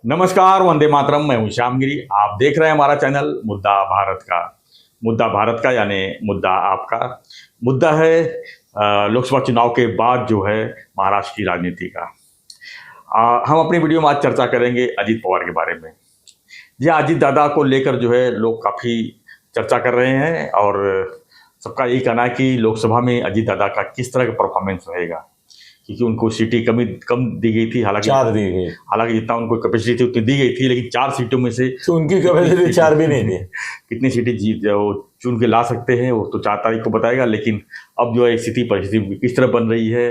नमस्कार, वंदे मातरम। मैं हूं श्यामगिरी। आप देख रहे हैं हमारा चैनल मुद्दा भारत का। मुद्दा भारत का यानी मुद्दा आपका। मुद्दा है लोकसभा चुनाव के बाद जो है महाराष्ट्र की राजनीति का। हम अपनी वीडियो में आज चर्चा करेंगे अजीत पवार के बारे में। जी हाँ, अजीत दादा को लेकर जो है लोग काफ़ी चर्चा कर रहे हैं और सबका यही कहना है कि लोकसभा में अजीत दादा का किस तरह का परफॉर्मेंस रहेगा, क्योंकि उनको सीटें कम दी गई थी। हालांकि 4 दी गई। हालांकि जितना उनको कैपेसिटी थी उतनी दी गई थी, लेकिन 4 सीटों में से तो उनकी कैपेसिटी 4 भी नहीं थी। कितनी सीटें जीत वो चुन के ला सकते हैं वो तो 4 तारीख को बताएगा। लेकिन अब जो है स्थिति परिस्थिति किस तरह बन रही है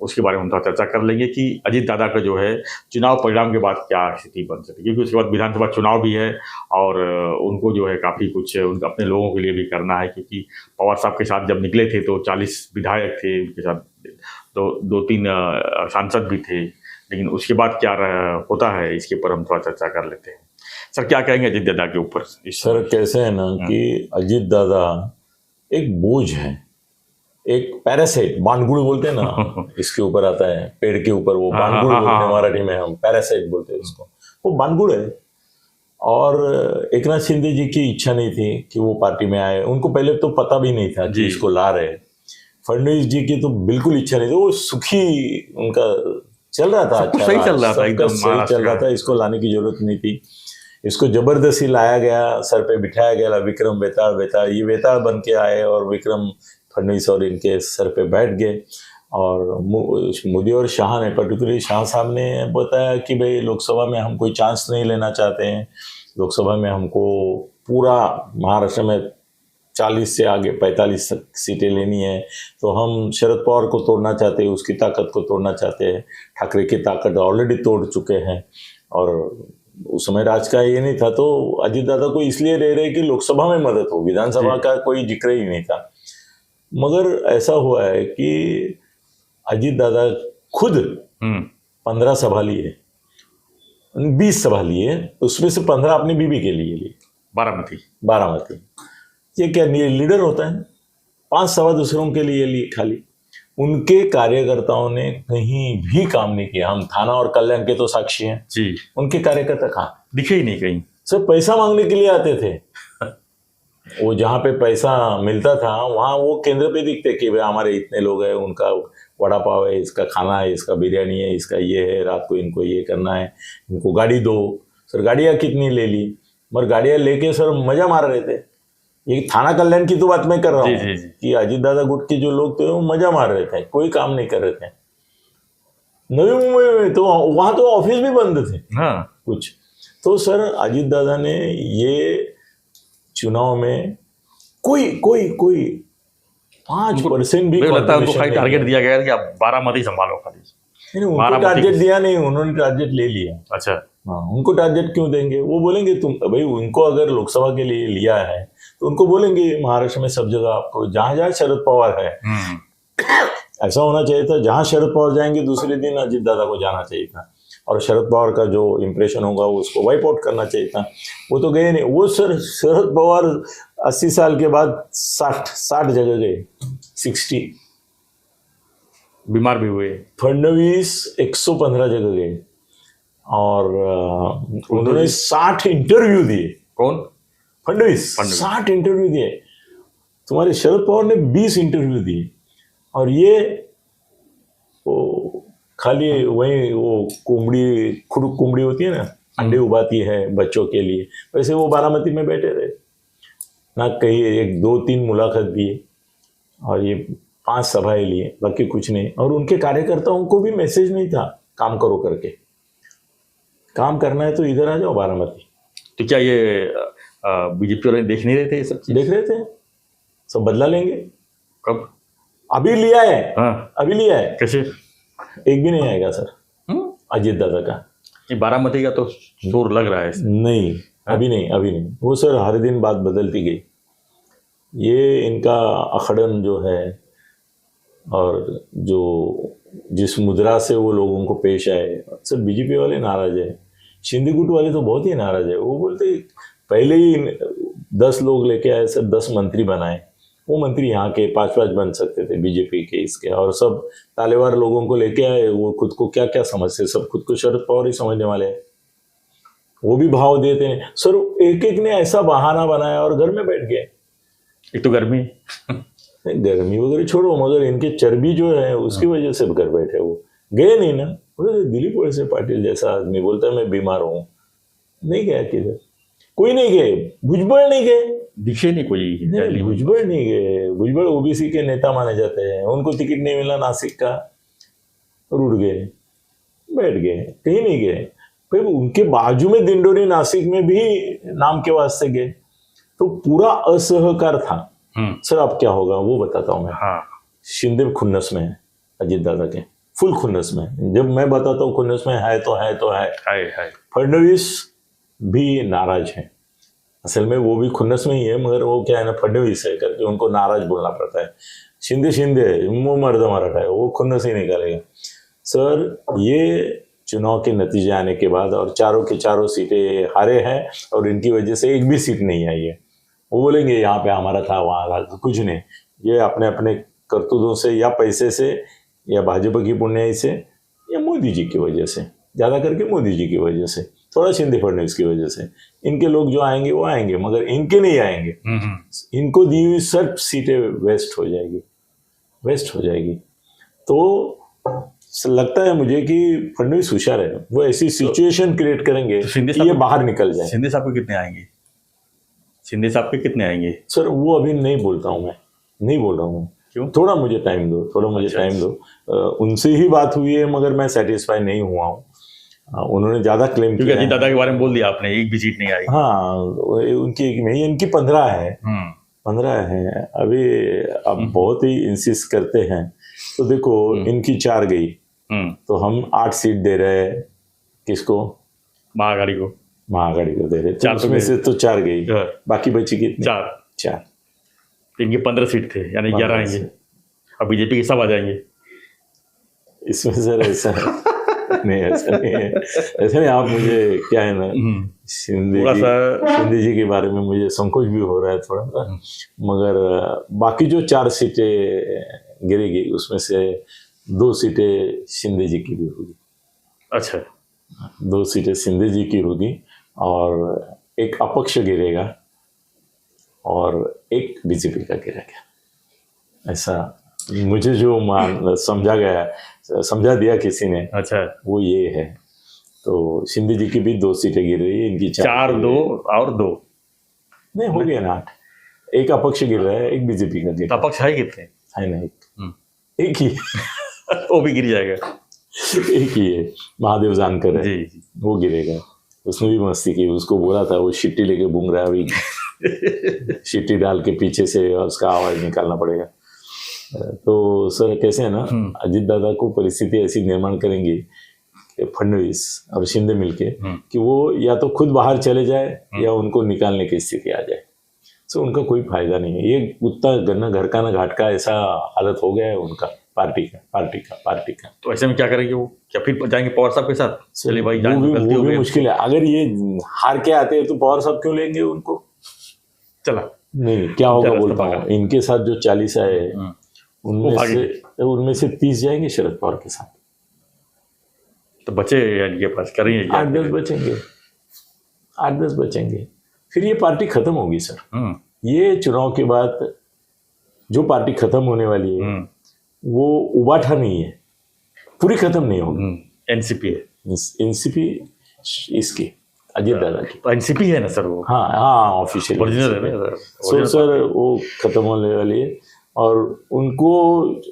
उसके बारे में हम थोड़ा चर्चा कर लेंगे कि अजीत दादा का जो है चुनाव परिणाम के बाद क्या स्थिति बन सकती है, क्योंकि उसके बाद विधानसभा चुनाव भी है और उनको जो है काफ़ी कुछ उनके अपने लोगों के लिए भी करना है। क्योंकि पवार साहब के साथ जब निकले थे तो 40 विधायक थे उनके साथ, तो 2-3 सांसद भी थे। लेकिन उसके बाद क्या होता है इसके ऊपर हम थोड़ा चर्चा कर लेते हैं। सर, क्या कहेंगे अजीत दादा के ऊपर? सर कैसे है ना कि अजीत दादा एक बोझ है, एक पैरासाइट, बानगुड़ बोलते हैं ना, इसके ऊपर आता है पेड़ के ऊपर, वो बानगुड़ बोलते हैं मराठी में, हम पैरासाइट बोलते हैं उसको। वो बानगुड़ है। और एकनाथ शिंदे जी की इच्छा नहीं थी कि वो पार्टी में आए। उनको पहले तो पता भी नहीं था कि इसको ला रहे। फडणवीस जी की तो बिल्कुल इच्छा नहीं थी। वो सुखी उनका चल रहा था, अच्छा सही चल रहा था, एकदम सही चल रहा था। इसको लाने की जरूरत नहीं थी। इसको जबरदस्ती लाया गया, सर पे बिठाया गया। विक्रम बेताल ये बेताल बन के आए और विक्रम फडणवीस और इनके सर पे बैठ गए। और मोदी और शाह ने, पर्टिकुलरली शाह साहब ने बताया कि भाई लोकसभा में हम कोई चांस नहीं लेना चाहते हैं। लोकसभा में हमको पूरा महाराष्ट्र में 40 से आगे 45 सीटें लेनी है। तो हम शरद पवार को तोड़ना चाहते हैं, उसकी ताकत को तोड़ना चाहते हैं। ठाकरे की ताकत ऑलरेडी तोड़ चुके हैं। और उस समय राज का ये नहीं था, तो अजीत दादा को इसलिए ले रहे कि लोकसभा में मदद हो, विधानसभा का कोई जिक्र ही नहीं था। मगर ऐसा हुआ है कि अजीत दादा खुद 15 सभा लिए, 20 सभा लिए, उसमें से 15 अपनी बीबी के लिए बारामती। ये क्या लीडर होता है? 5 सभा दूसरों के लिए लिए खाली। उनके कार्यकर्ताओं ने कहीं भी काम नहीं किया। हम थाना और कल्याण के तो साक्षी हैं जी। उनके कार्यकर्ता कहाँ दिखे ही नहीं कहीं। सब पैसा मांगने के लिए आते थे। वो जहाँ पे पैसा मिलता था वहाँ वो केंद्र पे दिखते कि भाई हमारे इतने लोग हैं, उनका वड़ा पाव है, इसका खाना है, इसका बिरयानी है, इसका ये है, रात को इनको ये करना है, इनको गाड़ी दो। सर गाड़ियाँ कितनी ले ली, मगर गाड़ियाँ लेके सर मजा मार रहे थे। ये थाना कल्याण की तो बात मैं कर रहा हूँ कि अजीत दादा गुट के जो लोग थे वो मजा मार रहे थे, कोई काम नहीं कर रहे थे। नवी मुंबई में तो वहां तो ऑफिस भी बंद थे। कुछ तो सर अजीत दादा ने ये चुनाव में कोई 5% भी टारगेट दिया गया कि आप बारामती संभालो खाली। उनको टारगेट दिया नहीं, उन्होंने टारगेट ले लिया। अच्छा, हाँ, उनको टारगेट क्यों देंगे? वो बोलेंगे तुम भाई, उनको अगर लोकसभा के लिए लिया है तो उनको बोलेंगे महाराष्ट्र में सब जगह आपको, जहां जहां शरद पवार है, ऐसा होना चाहिए था जहां शरद पवार जाएंगे दूसरे दिन अजीत दादा को जाना चाहिए था। और शरद पवार का जो इंप्रेशन होगा उसको वाइप आउट करना चाहिए था। वो तो गए नहीं। वो सर शरद पवार 80 साल के बाद 60 जगह गए, 60 बीमार भी हुए। फडणवीस 115 जगह गए और उन्होंने 60 इंटरव्यू दिए। कौन? फडणवीस 60 इंटरव्यू दिए। तुम्हारे शरद पवार ने 20 इंटरव्यू दिए। और ये खाली वही वो कुंबड़ी होती है ना, अंडे उबाती है बच्चों के लिए, वैसे वो बारामती में बैठे रहे ना, कहीं 1-2-3 मुलाकात दिए और ये 5 सभाएं लिए, बाकी कुछ नहीं। और उनके कार्यकर्ताओं को भी मैसेज नहीं था काम करो करके, काम करना है तो इधर आ जाओ बारामती। तो क्या ये बीजेपी वाले देख नहीं रहे थे? ये सब देख रहे थे, सब बदला लेंगे। कब? अभी लिया है। अभी लिया है। कैसे? एक भी नहीं आएगा सर अजीत दादा का। ये बारामती का तो जोर लग रहा है। नहीं, अभी नहीं। वो सर हर दिन बात बदलती गई। ये इनका अखड़न जो है और जो जिस मुद्रा से वो लोगों को पेश आए, सर बीजेपी वाले नाराज है। शिंदे गुट वाले तो बहुत ही नाराज है। वो बोलते पहले ही 10 लोग लेके आए सर, 10 मंत्री बनाए। वो मंत्री यहाँ के 5-5 बन सकते थे बीजेपी के इसके, और सब तालेवार लोगों को लेके आए। वो खुद को क्या क्या समझते, सब खुद को शरद पवार ही समझने वाले हैं। वो भी भाव देते हैं सर। एक एक ने ऐसा बहाना बनाया और घर में बैठ गए। एक तो गर्मी, गर्मी वगैरह छोड़ो, मगर इनके चर्बी जो है उसकी वजह से घर बैठे। वो गए नहीं ना। दिलीप वैसे पाटिल जैसा आदमी बोलता है मैं बीमार हूँ, नहीं गया किधर, कोई नहीं गए। भुजबल नहीं गए, दिखे नहीं कोई। नहीं, भुजबल नहीं गए। भुजबल ओबीसी के नेता माने जाते हैं, उनको टिकट नहीं मिला नासिक का और उड़ गए, बैठ गए, कहीं नहीं गए। फिर उनके बाजू में दिंडोरी नासिक में भी नाम के वास्ते गए, तो पूरा असहकार था। सर अब क्या होगा वो बताता हूँ मैं। हाँ। शिंदे खुन्नस में है, अजीत दादा के फुल खुन्नस में। जब मैं बताता हूँ खुन्नस में है तो है तो है। फडणवीस भी नाराज है, असल में वो भी खुन्नस में ही है, मगर वो क्या है ना, फडणवीस है करके उनको नाराज बोलना पड़ता है। शिंदे शिंदे वो मर्द मराठा है, वो खुन्नस ही निकालेगा। सर ये चुनाव के नतीजे आने के बाद और चारों के चारों सीटें हारे हैं और इनकी वजह से एक भी सीट नहीं आई है। वो बोलेंगे यहाँ पे हमारा था वहाँ था, कुछ नहीं। ये अपने अपने करतूतों से या पैसे से या भाजपा की पुण्याई से या मोदी जी की वजह से, ज़्यादा करके मोदी जी की वजह से, थोड़ा शिंदे फडणवीस की वजह से, इनके लोग जो आएंगे वो आएंगे, मगर इनके नहीं आएंगे। इनको दी हुई सब सीटें वेस्ट हो जाएगी, वेस्ट हो जाएगी। तो लगता है मुझे कि फडणवीस होशियार है, वो ऐसी सिचुएशन क्रिएट करेंगे कि ये बाहर निकल जाए। शिंदे साहब के कितने आएंगे? शिंदे साहब के कितने आएंगे? सर वो अभी नहीं बोलता हूँ, मैं नहीं बोल रहा हूँ। क्यों? थोड़ा मुझे टाइम दो, थोड़ा मुझे टाइम दो। उनसे ही बात हुई है, मगर मैं सेटिस्फाई नहीं हुआ हूँ। उन्होंने ज्यादा क्लेम किया। अजीत दादा के बारे में बोल दिया आपने, एक भी सीट नहीं आई। हाँ, उनकी एक नहीं, इनकी 15 है, 15 है अभी। अब बहुत ही इंसिस्ट करते हैं, तो देखो इनकी 4 गई, तो हम 8 सीट दे रहे हैं किसको? महाअघाड़ी को। महाअघाड़ी को दे रहे, तो उसमें से तो 4 गई, बाकी बची कितनी? 4। इनके 15 सीट थे, यानी 11 आएंगे। अब बीजेपी के सब आ जाएंगे इसमें। सर ऐसा नहीं, ऐसा नहीं है, ऐसा नहीं। आप मुझे क्या है ना, शिंदे जी के बारे में मुझे संकोच भी हो रहा है थोड़ा सा, मगर बाकी जो 4 सीटें गिरेगी उसमें से 2 सीटें शिंदे जी की भी होगी। अच्छा, 2 सीटें शिंदे जी की होगी और एक अपक्ष गिरेगा और एक बीजेपी का गिरेगा। ऐसा मुझे जो समझा गया, समझा दिया किसी ने, अच्छा, वो ये है। तो शिंदे जी की भी 2 सीटें गिर रही है, इनकी 4 2 और 2 नहीं हो गया ना 8। एक अपक्ष गिर रहा है, एक बीजेपी का गिर रहा है। अपक्ष है कितने? है ना, एक ही वो भी गिर जाएगा। एक ही है, महादेव जानकर है जी, वो गिरेगा। उसने भी मस्ती की, उसको बोला था वो शिट्टी लेके घूम रहा है अभी शिट्टी डाल के पीछे से उसका आवाज निकालना पड़ेगा। तो सर कैसे है ना, अजीत दादा को परिस्थिति ऐसी निर्माण करेंगे फडणवीस और शिंदे मिलके कि वो या तो खुद बाहर चले जाए या उनको निकालने की स्थिति आ जाए। सो उनका कोई फायदा नहीं है। ये उतना गन्ना घर का ना घाट का ऐसा हालत हो गया है उनका, पार्टी का। तो ऐसे में क्या करेंगे वो? क्या फिर जाएंगे पवार साहब के साथ? चले भाई, वो भी मुश्किल है। अगर ये हार के आते हैं तो पवार साहब क्यों लेंगे उनको? चला नहीं, क्या होगा बोलता हूँ, इनके साथ जो 40 आए उनमें से 30 जाएंगे शरद पवार के साथ, तो बचे इनके पास करेंगे 8-10 बचेंगे, 8-10 बचेंगे, फिर ये पार्टी खत्म होगी सर। ये चुनाव के बाद जो पार्टी खत्म होने वाली है वो उबाठा नहीं है, पूरी खत्म नहीं होगी। एनसीपी इसकी अजीत दादा की एनसीपी है ना सर वो? हाँ ऑफिशियल ओरिजिनल है ना सर, वो खत्म होने वाली है और उनको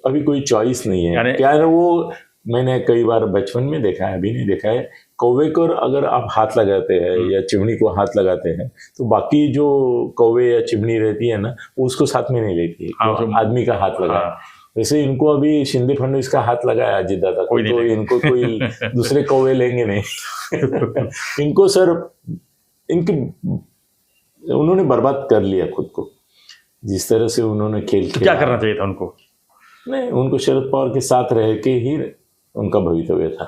अभी कोई चॉइस नहीं है। क्या है वो, मैंने कई बार बचपन में देखा है, अभी नहीं देखा है, कौवे को अगर आप हाथ लगाते हैं या चिमनी को हाथ लगाते हैं तो बाकी जो कौवे या चिमनी रहती है ना वो उसको साथ में नहीं लेती है, आदमी का हाथ लगाए। वैसे इनको अभी शिंदे फडणवीस का हाथ लगाया अजीत दादा को, तो इनको कोई दूसरे कौवे लेंगे नहीं इनको सर, उन्होंने बर्बाद कर लिया खुद को जिस तरह से उन्होंने खेल तो क्या करना चाहिए था उनको? नहीं, उनको शरद पवार के साथ रह के ही उनका भवितव्य था,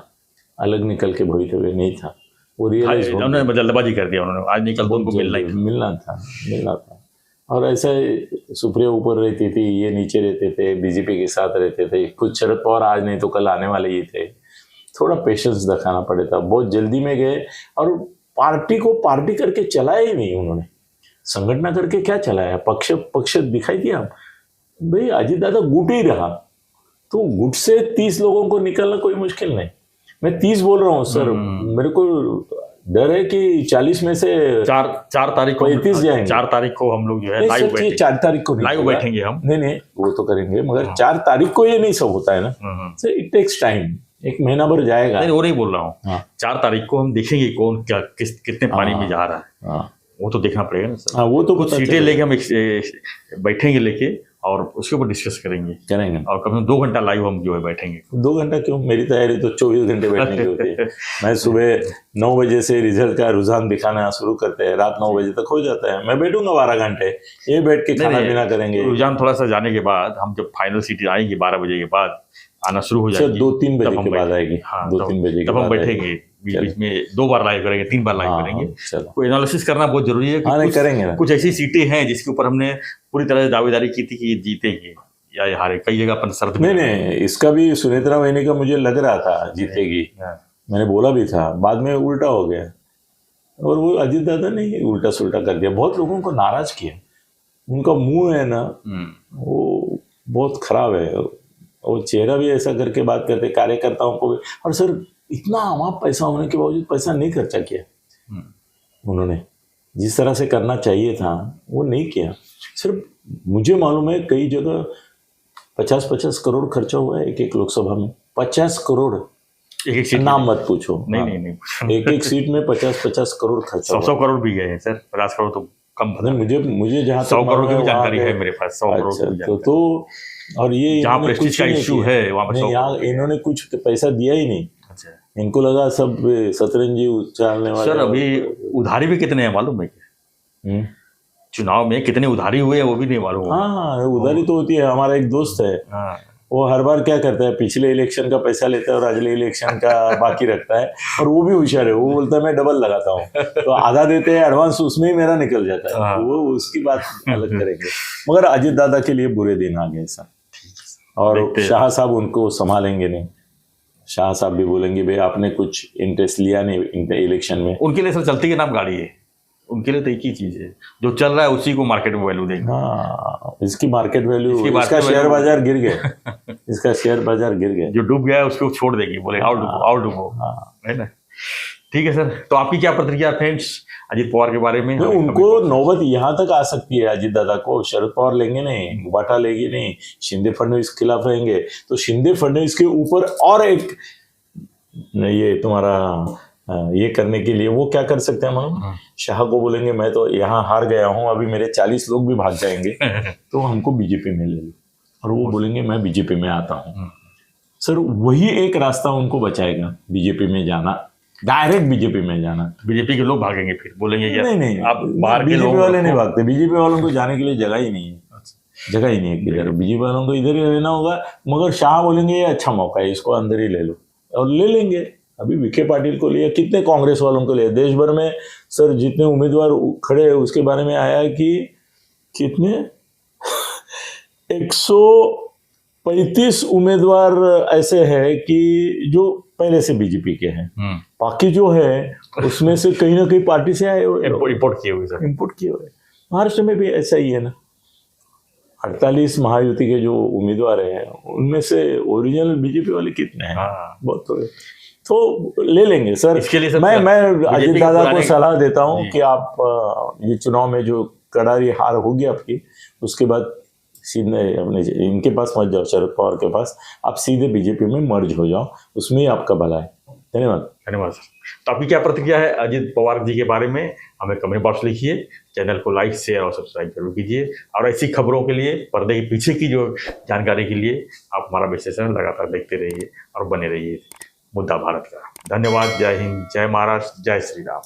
अलग निकल के भवितव्य नहीं था। वो रियलाइज उन्होंने जल्दबाजी कर दिया, उन्होंने आज निकल उनको मिलना था। और ऐसा सुप्रिया ऊपर रहती थी, ये नीचे रहते थे, बीजेपी के साथ रहते थे। खुद शरद पवार आज नहीं तो कल आने वाले ही थे। थोड़ा पेशेंस दिखाना पड़े था, बहुत जल्दी में गए और पार्टी को पार्टी करके चलाया ही नहीं उन्होंने, संगठन करके क्या चलाया, पक्ष दिखाई दिया। भाई अजीत दादा गुट ही रहा, तो गुट से 30 लोगों को निकलना कोई मुश्किल नहीं। मैं 30 बोल रहा हूँ सर, मेरे को डर है कि 40 में से 4 तारीख को 35 जाएंगे। 4 तारीख को हम लोग जो है लाइव बैठेंगे। 4 तारीख को लाइव बैठेंगे हम। नहीं वो तो करेंगे, मगर 4 तारीख को ये नहीं सब होता है ना सर, इट टेक्स टाइम, 1 महीना भर जाएगा। नहीं वो नहीं बोल रहा हूँ, 4 तारीख को हम देखेंगे कौन क्या कितने पानी में जा रहा है, वो तो देखना पड़ेगा ना सर। वो तो कुछ सीटें लेके हम बैठेंगे लेके और उसके ऊपर डिस्कस करेंगे और कम से कम 2 घंटा लाइव हम जो है बैठेंगे। 2 घंटा क्यों, मेरी तैयारी तो 24 घंटे बैठने की होती है। मैं सुबह 9 बजे से रिजल्ट का रुझान दिखाना शुरू करते हैं, रात 9 बजे तक हो जाता है। मैं बैठूंगा 12 घंटे, ये बैठ के खाना पीना करेंगे। रुझान थोड़ा सा जाने के बाद हम जब फाइनल सीटें आएंगी 12 बजे के बाद आना शुरू हो जाएगी, 2-3 बजे के बाद आएगी। 2-3 बजे तब हम बैठेंगे, बीच में 2 बार लाइव करेंगे, 3 बार लाइव करेंगे। कोई एनालिसिस करना बहुत जरूरी है कि करेंगे। कुछ ऐसी सीटें हैं जिसके ऊपर हमने पूरी तरह से दावेदारी की थी कि ये जीतेंगे या ये हारे, कई जगह अपन शर्त नहीं इसका भी सुनेत्रा वैनी का मुझे लग रहा था जीतेगी, मैंने बोला भी था, बाद में उल्टा हो गया और वो अजीत दादा ने उल्टा सुल्टा कर दिया, बहुत लोगों को नाराज किया। उनका मुंह है ना वो बहुत खराब है, वो चेहरा भी ऐसा करके बात करते कार्यकर्ताओं को भी। और सर इतना अमाप पैसा होने के बावजूद पैसा नहीं खर्चा किया उन्होंने, जिस तरह से करना चाहिए था वो नहीं किया। सिर्फ मुझे मालूम है कई जगह 50-50 करोड़ खर्चा हुआ है एक लोकसभा में, 50 करोड़ एक सीट, नाम मत पूछो। नहीं एक सीट में 50-50 करोड़ खर्चा, 100 करोड़ भी गए हैं सर, 50 करोड़ तो कम। मुझे जहाँ 100 करोड़ की भी जानकारी है मेरे पास, 100 करोड़ तो और ये जहाँ प्रेस्टीज का इश्यू है वहाँ पर यहाँ इन्होंने कुछ पैसा दिया ही नहीं। इनको लगा सब सतरंजी उछालने वाले। सर अभी उधारी भी कितने हैं मालूम है क्या? चुनाव में कितने उधारी हुए हैं वो भी नहीं मालूम। हाँ उधारी तो होती है। हमारा एक दोस्त है, वो हर बार क्या करता है, पिछले इलेक्शन का पैसा लेता है और अगले इलेक्शन का बाकी रखता है, और वो भी होशियार है। वो बोलता है मैं डबल लगाता हूँ, तो आधा देते हैं एडवांस, उसमें ही मेरा निकल जाता है। वो उसकी बात अलग करेंगे। मगर अजीत दादा के लिए बुरे दिन आ गए सर, और शाह साहब उनको संभालेंगे नहीं। शाह साहब भी बोलेंगे भाई आपने कुछ इंटरेस्ट लिया नहीं इलेक्शन में। उनके लिए सर चलती के नाम गाड़ी है, उनके लिए तो एक ही चीज है, जो चल रहा है उसी को मार्केट में वैल्यू देंगे। हाँ इसकी मार्केट वैल्यू, इसका शेयर बाजार गिर गया, इसका शेयर बाजार गिर गया, जो डूब गया है उसको छोड़ देंगे, बोले आओ डूबो, है ना। ठीक है सर, तो आपकी क्या प्रतिक्रिया फ्रेंड्स अजीत पवार के बारे में? उनको नौबत यहाँ तक आ सकती है अजीत दादा को, शरद पवार लेंगे नहीं, बाटा लेंगे नहीं, शिंदे फडणवीस के खिलाफ रहेंगे, तो शिंदे फडणवीस के ऊपर और एक ये तुम्हारा ये करने के लिए वो क्या कर सकते हैं मालूम? शाह को बोलेंगे मैं तो यहाँ हार गया हूँ, अभी मेरे 40 लोग भी भाग जाएंगे, तो हमको बीजेपी में ले लो, और वो बोलेंगे मैं बीजेपी में आता हूँ। सर वही एक रास्ता उनको बचाएगा बीजेपी में जाना, डायरेक्ट बीजेपी में जाना। बीजेपी के लोग भागेंगे, फिर बोलेंगे नहीं आप बाहर के बीजेपी वाले नहीं भागते, बीजेपी वालों को जाने के लिए जगह ही नहीं है, जगह ही नहीं है किधर। बीजेपी वालों को इधर ही रहना होगा, मगर शाह बोलेंगे ये अच्छा मौका है, इसको अंदर ही ले लो, और ले लेंगे। अभी विखे पाटिल को लिया, कितने कांग्रेस वालों को लिया, देश भर में सर जितने उम्मीदवार खड़े हैं उसके बारे में आया है कि कितने 135 उम्मीदवार ऐसे हैं कि जो पहले से बीजेपी के हैं, बाकी जो है उसमें से कहीं ना कहीं पार्टी से आए हुए, इंपोर्ट किए हुए सर, इंपोर्ट किए हुए। महाराष्ट्र में भी ऐसा ही है ना, 48 महायुति के जो उम्मीदवार हैं उनमें से ओरिजिनल बीजेपी वाले कितने हैं? बहुत तो ले लेंगे सर। इसके लिए मैं अजीत दादा को सलाह देता हूं कि आप ये चुनाव में जो करारी हार होगी आपकी, उसके बाद सीधे अपने इनके पास मत जाओ, शरद पवार के पास, आप सीधे बीजेपी में मर्ज हो जाओ, उसमें ही आपका भला है। धन्यवाद सर। तो आपकी क्या प्रतिक्रिया है अजीत पवार जी के बारे में, हमें कमेंट बॉक्स लिखिए। चैनल को लाइक शेयर और सब्सक्राइब जरूर कीजिए, और ऐसी खबरों के लिए, पर्दे के पीछे की जो जानकारी के लिए आप हमारा विश्लेषण लगातार देखते रहिए और बने रहिए मुद्दा भारत का। धन्यवाद। जय हिंद, जय महाराष्ट्र, जय श्री राम।